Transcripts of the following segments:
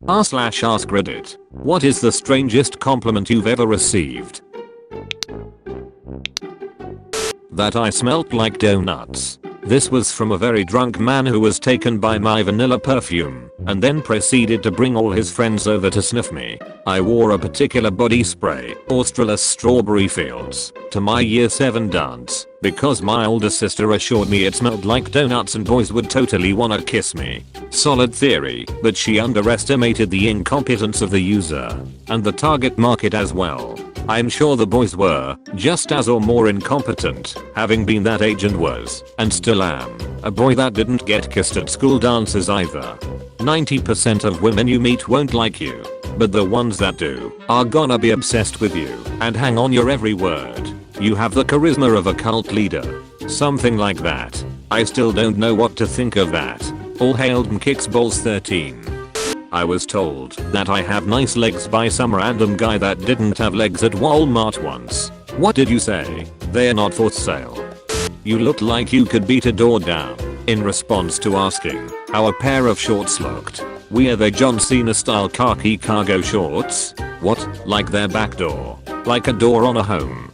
r/AskReddit. What is the strangest compliment you've ever received? That I smelt like donuts. This was from a very drunk man who was taken by my vanilla perfume and then proceeded to bring all his friends over to sniff me. I wore a particular body spray, Australis Strawberry Fields, to my year 7 dance because my older sister assured me it smelled like donuts and boys would totally wanna kiss me. Solid theory, but she underestimated the incompetence of the user and the target market as well. I'm sure the boys were just as or more incompetent, having been that age and was, and still am, a boy that didn't get kissed at school dances either. 90% of women you meet won't like you, but the ones that do are gonna be obsessed with you and hang on your every word. You have the charisma of a cult leader. Something like that. I still don't know what to think of that. All hail Kicks Balls 13. I was told that I have nice legs by some random guy that didn't have legs at Walmart once. What did you say? They're not for sale. You look like you could beat a door down. In response to asking how a pair of shorts looked. Wear they John Cena style khaki cargo shorts? What? Like their back door? Like a door on a home?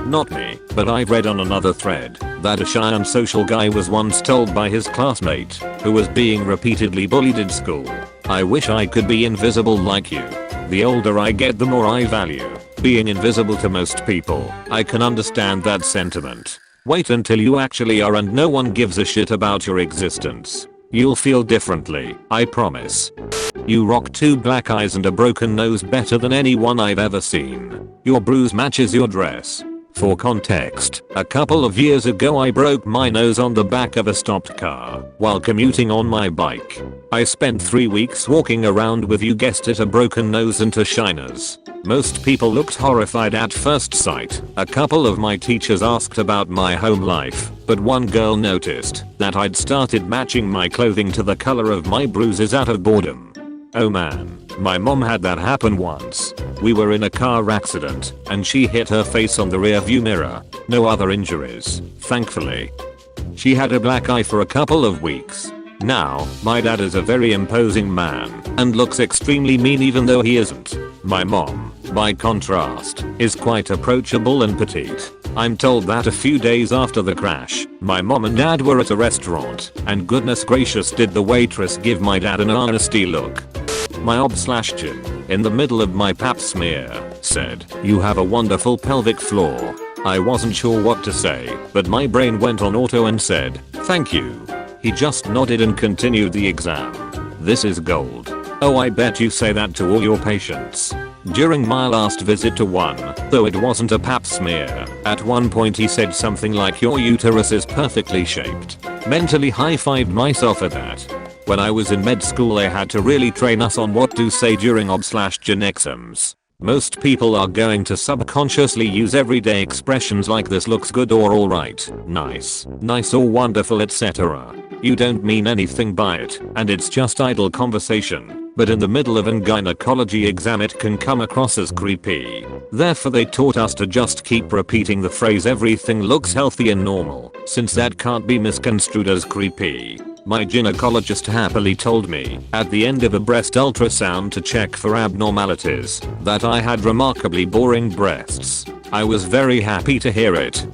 Not me, but I've read on another thread that a shy and social guy was once told by his classmate, who was being repeatedly bullied in school, "I wish I could be invisible like you." The older I get, the more I value being invisible to most people. I can understand that sentiment. Wait until you actually are and no one gives a shit about your existence. You'll feel differently, I promise. You rock 2 black eyes and a broken nose better than anyone I've ever seen. Your bruise matches your dress. For context, a couple of years ago I broke my nose on the back of a stopped car while commuting on my bike. I spent 3 weeks walking around with, you guessed it, a broken nose and 2 shiners. Most people looked horrified at first sight. A couple of my teachers asked about my home life, but one girl noticed that I'd started matching my clothing to the color of my bruises out of boredom. Oh man, my mom had that happen once. We were in a car accident and she hit her face on the rearview mirror. No other injuries, thankfully. She had a black eye for a couple of weeks. Now, my dad is a very imposing man and looks extremely mean even though he isn't. My mom, by contrast, is quite approachable and petite. I'm told that a few days after the crash, my mom and dad were at a restaurant and goodness gracious did the waitress give my dad an honesty look. My ob/gyn, in the middle of my pap smear, said, "You have a wonderful pelvic floor." I wasn't sure what to say, but my brain went on auto and said, "Thank you." He just nodded and continued the exam. This is gold. Oh, I bet you say that to all your patients. During my last visit to one, though it wasn't a pap smear, at one point he said something like, "Your uterus is perfectly shaped." Mentally high-fived myself at that. When I was in med school they had to really train us on what to say during ob/gyn exams. Most people are going to subconsciously use everyday expressions like "this looks good" or "alright," "nice," "nice" or "wonderful," etc. You don't mean anything by it, and it's just idle conversation, but in the middle of a gynecology exam it can come across as creepy. Therefore they taught us to just keep repeating the phrase "everything looks healthy and normal," since that can't be misconstrued as creepy. My gynecologist happily told me, at the end of a breast ultrasound to check for abnormalities, that I had remarkably boring breasts. I was very happy to hear it.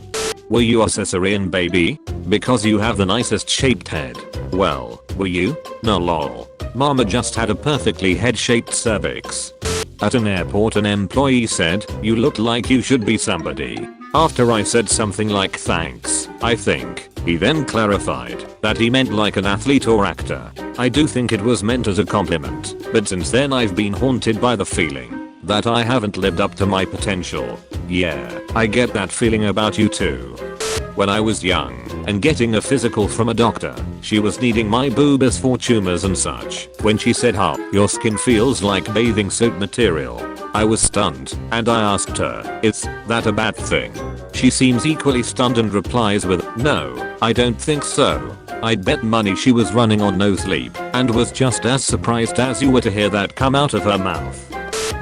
Were you a cesarean baby? Because you have the nicest shaped head. Well, were you? No lol. Mama just had a perfectly head-shaped cervix. At an airport an employee said, "You look like you should be somebody." After I said something like "thanks, I think," he then clarified that he meant like an athlete or actor. I do think it was meant as a compliment, but since then I've been haunted by the feeling that I haven't lived up to my potential. Yeah, I get that feeling about you too. When I was young and getting a physical from a doctor, she was needing my boobs for tumors and such. When she said, "How your skin feels like bathing suit material," I was stunned and I asked her, "Is that a bad thing?" She seems equally stunned and replies with, "No, I don't think so." I'd bet money she was running on no sleep and was just as surprised as you were to hear that come out of her mouth.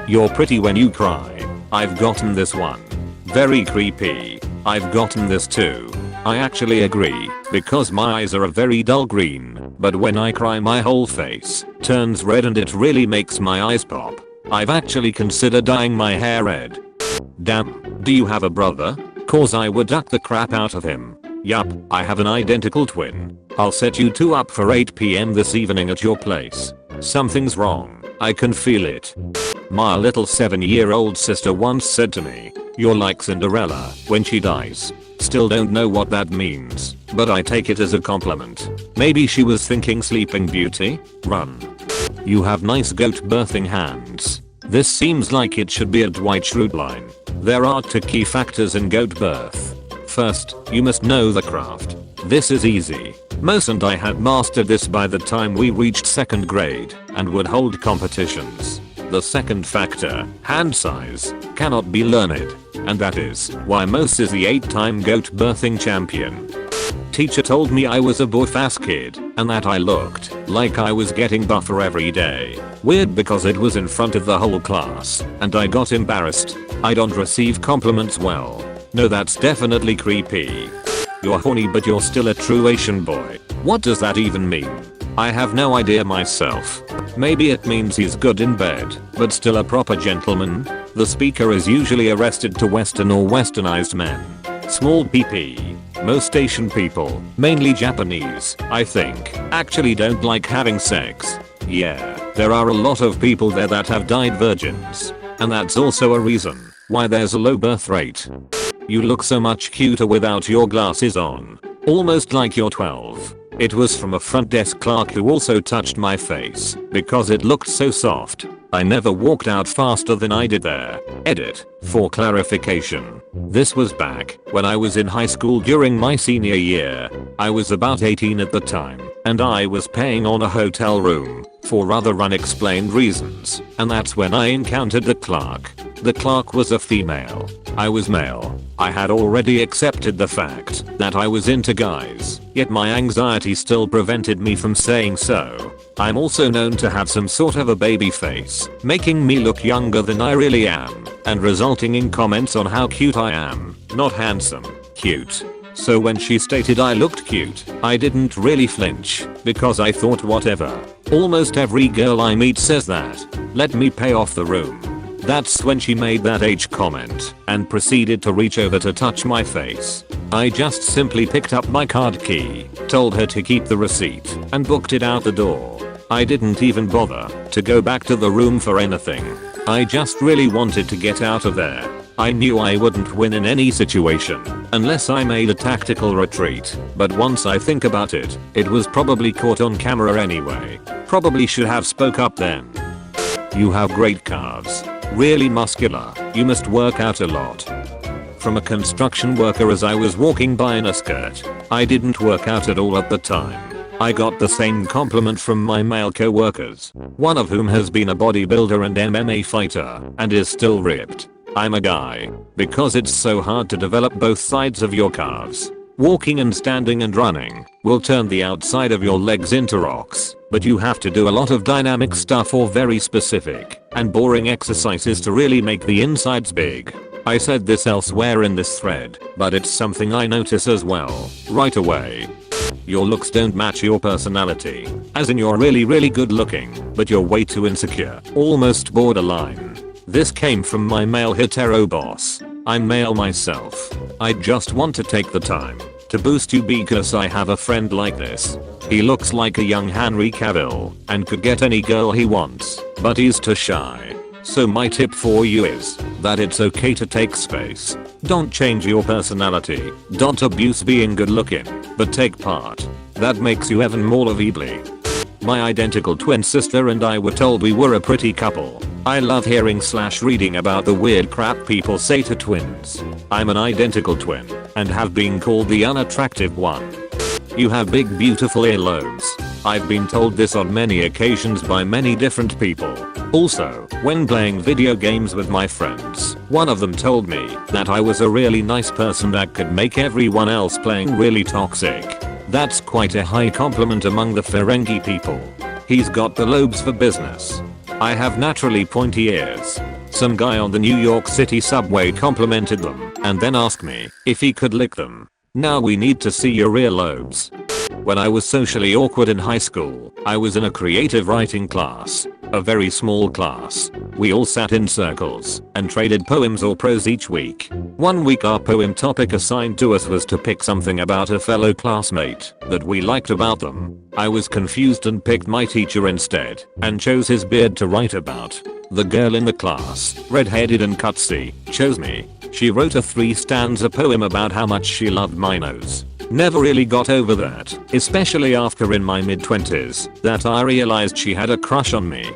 You're pretty when you cry. I've gotten this one. Very creepy. I've gotten this too. I actually agree, because my eyes are a very dull green. but when I cry my whole face turns red and it really makes my eyes pop. I've actually considered dyeing my hair red. Damn, do you have a brother? Cause I would duck the crap out of him. Yup, I have an identical twin. I'll set you two up for 8 PM this evening at your place. Something's wrong, I can feel it. My little 7-year-old sister once said to me, "You're like Cinderella when she dies." Still don't know what that means, but I take it as a compliment. Maybe she was thinking Sleeping Beauty? Run. You have nice goat birthing hands. This seems like it should be a Dwight Schrute line. There are 2 key factors in goat birth. First, you must know the craft. This is easy. Most and I had mastered this by the time we reached 2nd grade and would hold competitions. The second factor, hand size, cannot be learned, and that is why Mose is the 8-time goat birthing champion. Teacher told me I was a buff-ass kid and that I looked like I was getting buffer every day. Weird because it was in front of the whole class and I got embarrassed. I don't receive compliments well. No, that's definitely creepy. You're horny but you're still a true Asian boy. What does that even mean? I have no idea myself. Maybe it means he's good in bed, but still a proper gentleman. The speaker is usually arrested to Western or westernized men. Small PP. Most Asian people, mainly Japanese, I think, actually don't like having sex. Yeah, there are a lot of people there that have died virgins. And that's also a reason why there's a low birth rate. You look so much cuter without your glasses on. Almost like you're 12. It was from a front desk clerk who also touched my face because it looked so soft. I never walked out faster than I did there. Edit. For clarification, this was back when I was in high school during my senior year. I was about 18 at the time and I was paying on a hotel room for rather unexplained reasons, and that's when I encountered the clerk. The clerk was a female. I was male. I had already accepted the fact that I was into guys, yet my anxiety still prevented me from saying so. I'm also known to have some sort of a baby face, making me look younger than I really am, and resulting in comments on how cute I am. Not handsome, cute. So when she stated I looked cute, I didn't really flinch, because I thought whatever. Almost every girl I meet says that. Let me pay off the room. That's when she made that H comment and proceeded to reach over to touch my face. I just simply picked up my card key, told her to keep the receipt, and booked it out the door. I didn't even bother to go back to the room for anything. I just really wanted to get out of there. I knew I wouldn't win in any situation unless I made a tactical retreat, but once I think about it, it was probably caught on camera anyway. Probably should have spoke up then. You have great calves. Really muscular. You must work out a lot. From a construction worker as I was walking by in a skirt. I didn't work out at all at the time. I got the same compliment from my male co-workers, one of whom has been a bodybuilder and MMA fighter and is still ripped. I'm a guy, because it's so hard to develop both sides of your calves. Walking and standing and running will turn the outside of your legs into rocks, but you have to do a lot of dynamic stuff or very specific and boring exercises to really make the insides big. I said this elsewhere in this thread, but it's something I notice as well, right away. Your looks don't match your personality. As in you're really good looking, but you're way too insecure, almost borderline. This came from my male hetero boss. I'm male myself. I just want to take the time to boost you because I have a friend like this. He looks like a young Henry Cavill and could get any girl he wants, but he's too shy. So my tip for you is that it's okay to take space. Don't change your personality. Don't abuse being good looking, but take part. That makes you even more lovely. My identical twin sister and I were told we were a pretty couple. I love hearing / reading about the weird crap people say to twins. I'm an identical twin and have been called the unattractive one. You have big beautiful earlobes. I've been told this on many occasions by many different people. Also, when playing video games with my friends, one of them told me that I was a really nice person that could make everyone else playing really toxic. That's quite a high compliment among the Ferengi people. He's got the lobes for business. I have naturally pointy ears. Some guy on the New York City subway complimented them and then asked me if he could lick them. Now we need to see your earlobes. When I was socially awkward in high school, I was in a creative writing class. A very small class. We all sat in circles and traded poems or prose each week. One week our poem topic assigned to us was to pick something about a fellow classmate that we liked about them. I was confused and picked my teacher instead and chose his beard to write about. The girl in the class, red-headed and cutsy, chose me. She wrote a 3-stanza poem about how much she loved my nose. Never really got over that, especially after in my mid-20s, that I realized she had a crush on me.